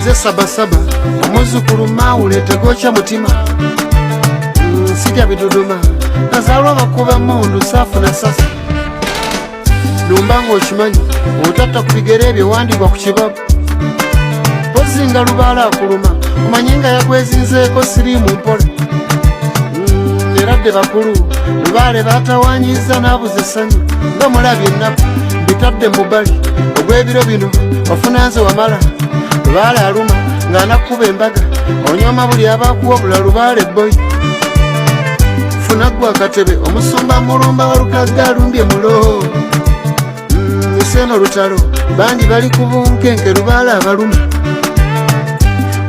nze sabasaba omuzukulu mawulete gocha mutima sitya biduduma nazalwa bakuba mundu safu na sasa numbanga okimanyi otata ku bigere ebyewandibwa ku kibabu pozinga lubaala akuluma omanyi nga yagwezinzeeko siriimu mpola eradde bakulu lubaale batawanyiza n'abuza essanyu nga mulabye ennaku bitadde mu bbali ogw'ebiro bino ofuna nze wamala lubaale aluma ng'anakuba embaga onyoma buli abakuwa obula lubaale boyi funa gwa akatebe omusumba mulumba wa lukagga alumbye mulo eseno lutalo bangi bali ku bunkenke lubaale abaluma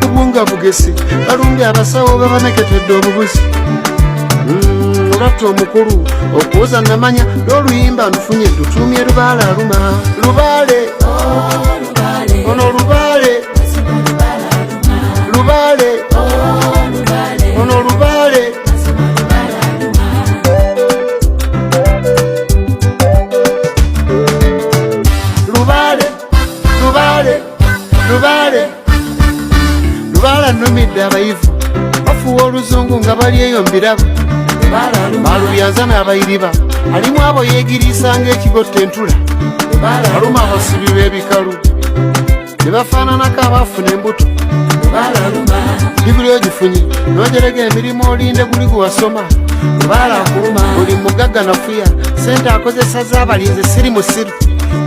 obunga bugesi balumbye abasawo babameketedde obubuzi olwatta omukulu okuwoza namanya n'oluyimba ndufunye tutumye lubaale aluma lubaale ono lubaale lubaale ono lubaale lubaale lubaale lubaale lubaale annumidde abayivu bafuwa oluzungu nga bali eyo mbirabo balubyanza n'abayiriba alimu abo yeegiriisa ng'ekigotta entula aluma abasibi b'ebikalu ne bafaananako abaafuna embuto diguli ogifunye n'ogerega emirimu olinde guli gwewasoma lubaale akuluma buli mugagga nafuya sente akozesa z'abalinzi siri musiru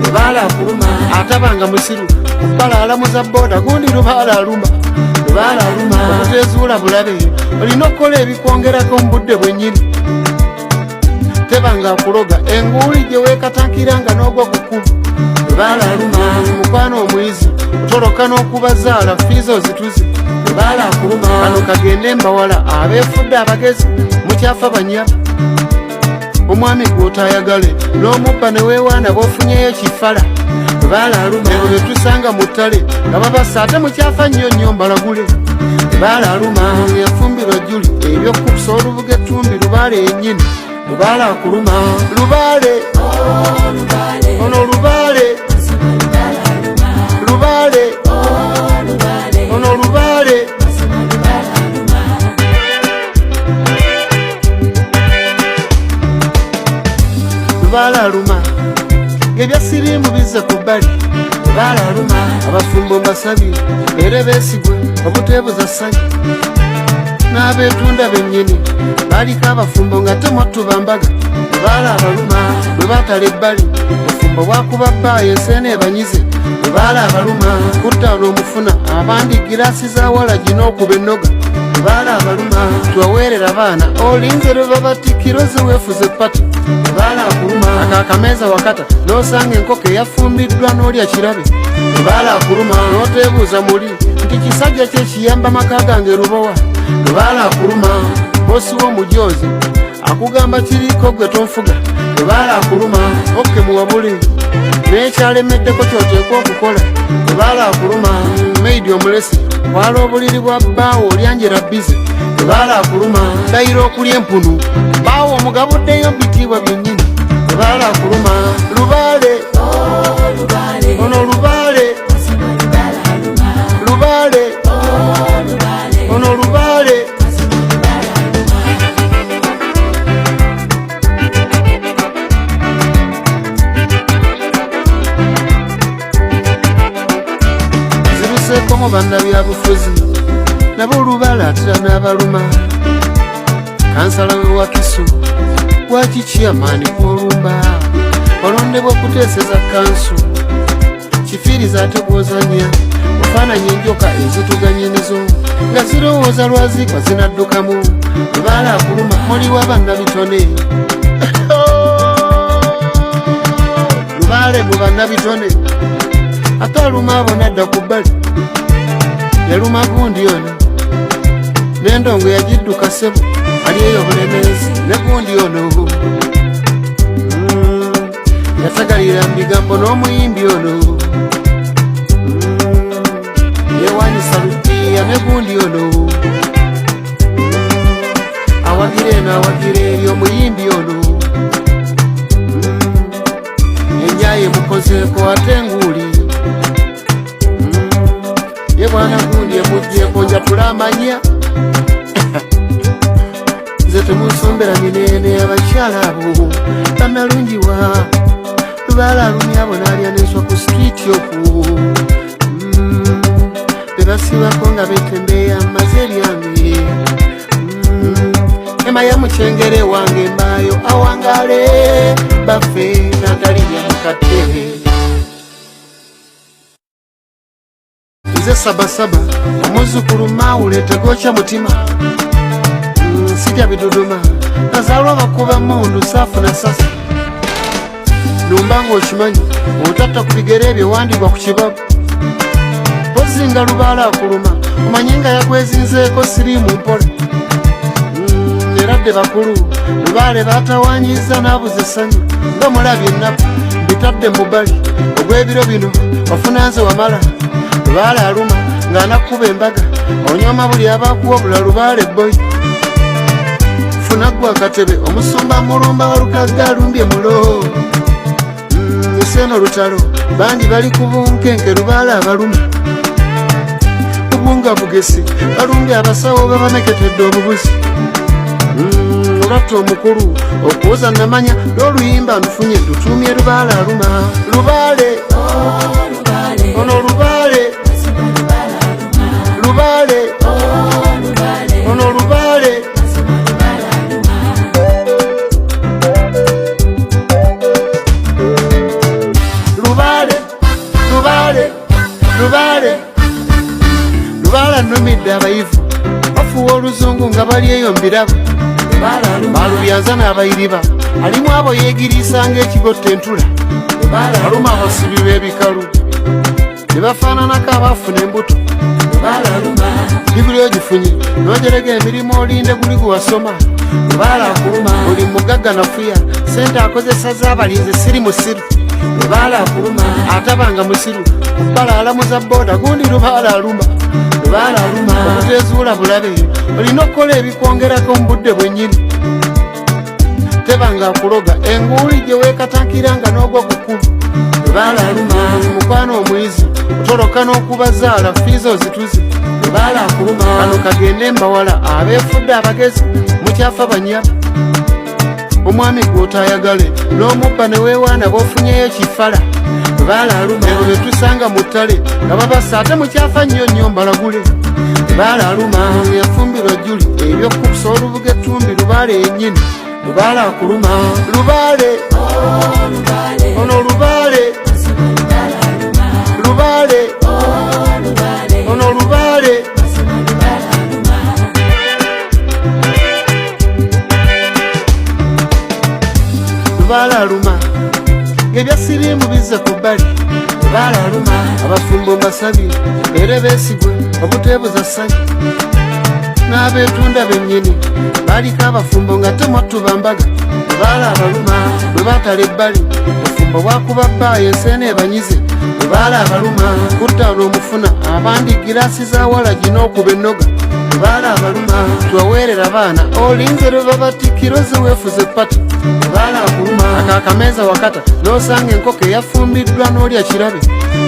lubaale akuluma atabanga musiru kubbala alamuza booda gundi lubaale aluma lubaale aluma okutezuula bulabe olina okukola ebikwongerako mu budde bwennyini tebanga akuloga enguuli gye weekatankiranga n'ogwa kukulu lubaale aluma mukwano omuyizi otoloka n'okubazaala fiizo zituze lubaale akuluma kano kagende mbawala abeefudde abagezi mukyafa banyaba omwami gw'otayagale n'omubba ne weewaana b'ofunyeyo kifala lubaale aluma ebo ne tusanga mu ttale nga babasa ate mukyafa nnyo nnyo mbalagule lubaale aluma yafumbirwa jjuli ebyokukusa olubuga ettumbi lubaale yennyini lubaale akuluma lubaale ono lubaale lubaale ono lubaale lubaale aluma ebya siriimu bizze ku bbali lubaale aluma abafumbo mbasabye era beesigwe obuteebuza ssanyu n'abeetunda bennyini baaliko abafumbo nga temwattuba mbaga lubaale abaluma bwe baatala ebbali obufumbo bwakuba bbaayo enseena ebanyize lubaale abaluma kuttaano omufuna abandi giraasi za walagi n'okuba ennoga lubaale abaluma tuwaweerera abaana olinze lwe babatikkiro ziweefuze pati lubaale akuluma akaakameeza wakata n'osanga enkoko eyafumbiddwa n'olya kirabe lubaale akuluma n'oteebuuza muli nti kisajja kyekiyamba maka gange lubowa lubaale akuluma bosi w'omujoozi akugamba kiriko gwe tonfuga lubaale akuluma okke muwabuli n'ekyalemeddeko kyoteekwa okukola lubaale akuluma meidi omulesi wala obuliri bwa bbaawo olyanjera bize lubaale akuluma ndayira okulya empunu bbaawo omugabuddeyo bitiibwa byennyini lubaale akuluma lubaale ono lubaale lubaale ono lubaale ziruseeko mu bannabyabufuzi nabo olubaale atera n'abaluma kansala we wakiso wakikiyamaani kwolumba olondebwa okuteeseza kansu kifiiriza ate gwozanya ofaananya enjoka ezituganyenizo nga zirowooza lwazikwa zinaddukamu lubaale akuluma muliwa bannabitone lubaale mu bannabitone ate aluma abo nadda ku bbali yaluma gundi ono n'endongo yagidduka ssebo alieyo obulemeezi ne gundi ono yatagalira mu bigambo n'omuyimbi ono yeewanyisa lupiiya ne gundi ono awagira eno awagira eri omuyimbi ono enjaye mukozeeko ate nguuli ye bwana gundi emujjeko njatula amanya nze temunsombera minene abakyala abo bannalungiwa Lubaale alumya abo n'alya n'enswa ku street okwo bebasibako nga betembeeya mmaze eryange ema ya mukyengere wange mbaayo awangale baffe natalinya mukatebe nze sabasaba omuzukulu mawule tegokya mutima sijja biduduma nazaalwa bakuba mundu saafuna sasa numba ng'okimanyi obutatta ku bigere ebyewandibwa ku kibabu pozinga Lubaale akuluma omanyi nga yakwezinzeeko siriimu mpola eradde bakulu Lubaale batawanyiza n'abuza essanyu nga mulabye ennaku mbitadde mu bbali ogw'ebiro bino wafuna nze wamala Lubaale aluma ng'anakuba embaga onyoma buli abakuwa bula Lubaale boy funa gwa akatebe omusumba mulumba walukagga alumbye mulo seno lutalo bandi bali ku bunkenke Lubaale abaluma kubunga bugesi balumbye abasawo babameketedde obubuzi olwatta omukulu okuwoza namanya n'oluyimba ndufunye lutumye Lubaale aluma Lubaale ono Lubaale Lubaale ono Lubaale Lubaale annumidde abayivu bafuwa oluzungu nga bali eyo mbirabo balubyanza n'abayiriba alimu abo yeegiriisa ng'ekigotta entula aluma abasibi b'ebikalu ne bafaananako abaafuna embuto diguli ogifunye n'ogerega emirimu olinde guli guwasoma Lubaale akuluma oli mugagga nafuya sente akozesa z'abalinzi siri musiru Lubaale akuluma atabanga musiru kubbala alamuza booda gundi Lubaale aluma Lubaale aluma okutezuula bulabe olina okukola ebikwongerako mu budde bwennyini tebanga akuloga enguuli gye weekatankiranga n'ogwa ku kkubo Lubaale aluma mukwano omuyizi otoloka n'okubazaala fiiza ozituzi Lubaale akuluma kano kagende mbawala abeefudde abagezi mukyafa banyaba omwami gw'otayagale n'omubba ne weewaana b'ofunyeyo kifala Lubaale aluma ebo be tusanga mu ttale nga babasa ate mukyafa nnyo nnyo mbalagule Lubaale aluma yafumbirwa jjuli ebyokukusa olubuga ettumbi Lubaale yennyini Lubaale akuluma Lubaale ono Lubaale Lubaale ono Lubaale Lubaale aluma ebya siriimu bizze ku bbali Lubaale aluma abafumbo mbasabye era beesigwe obuteebuza ssanyu n'abeetunda bennyini baaliko abafumbo nga temwattuba mbaga Lubaale abaluma bwe baatala ebbali obufumbo bwakuba bbaayo enseena ebanyize Lubaale abaluma kuttaano omufuna abandi giraasi za walagi n'okuba ennoga Lubaale abaluma tuwaweerera baana olinze lwe babatikiro ziweefuze pata Lubaale akuluma akaakameeza wakata n'osanga enkoko eyafumbiddwa n'olya kirabe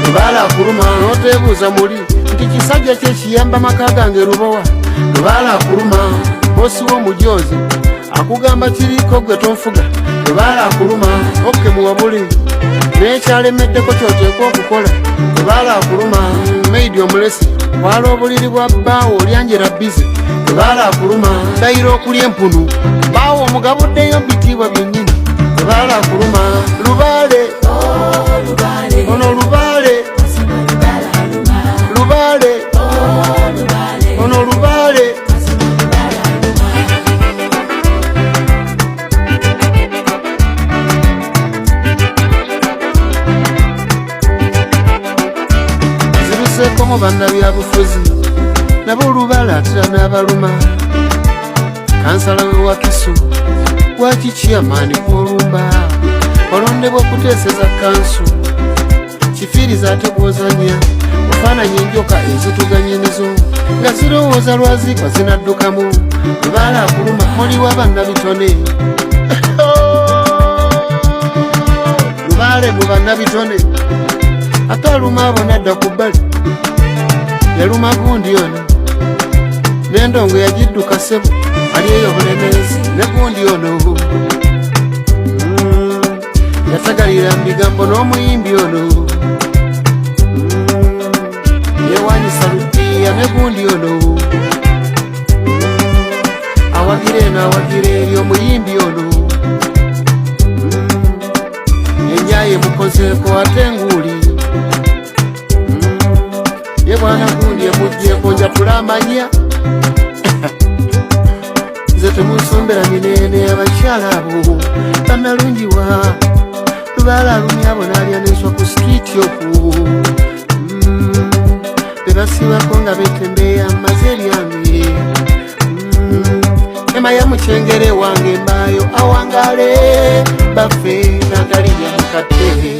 Lubaale akuluma n'oteebuuza muli nti kisajja kye kiyamba maka gange lubowa Lubaale akuluma bosi w'omujoozi akugamba kiriko gwe tonfuga Lubaale akuluma okke muwabuli n'ekyalemeddeko kyoteekwa okukola Lubaale akuluma meidi omulesi wala obuliri bwa bbaawo olyanjera bize Lubaale akuluma dayira okulya empunu bbaawo omugabuddeyo bitiibwa byennyini Lubaale akuluma Lubaale ono Lubaale Lubaale ono Lubaale ziruseekomu bannabyabufuzi nabo Lubaale atera n'abaluma kansala we Wakiso lwaki chairman kwolumba olondebwa okuteeseza kansu kifiiriza ate gwozanya ofaananya enjoka ezituganyenizo nga zirowooza lwazikwa zinaddukamu Lubaale akuluma oliwo bannabitone Lubaale mu bannabitone ate aluma abo nadda ku bbali yaluma gundi ono n'endongo yagidduka ssebo ali eyo bulemeezi ne gundi ono yatagalira mu bigambo n'omuyimbi ono yewanyisa lupiya ne gundi ono awagira eno awagira eri omuyimbi ono enyaye mukozeeko ate nguuli ye bwana gundi emugyeko njatula amanya nze temunsombera minene abakyala abo bamalungiwa lubaala lumya abo naalya nenswa ku sitriiti okwo bebasibako nga betembeya maze eryange ema ya mukyengere wange mbaayo awangale baffe nagalinya mukatebe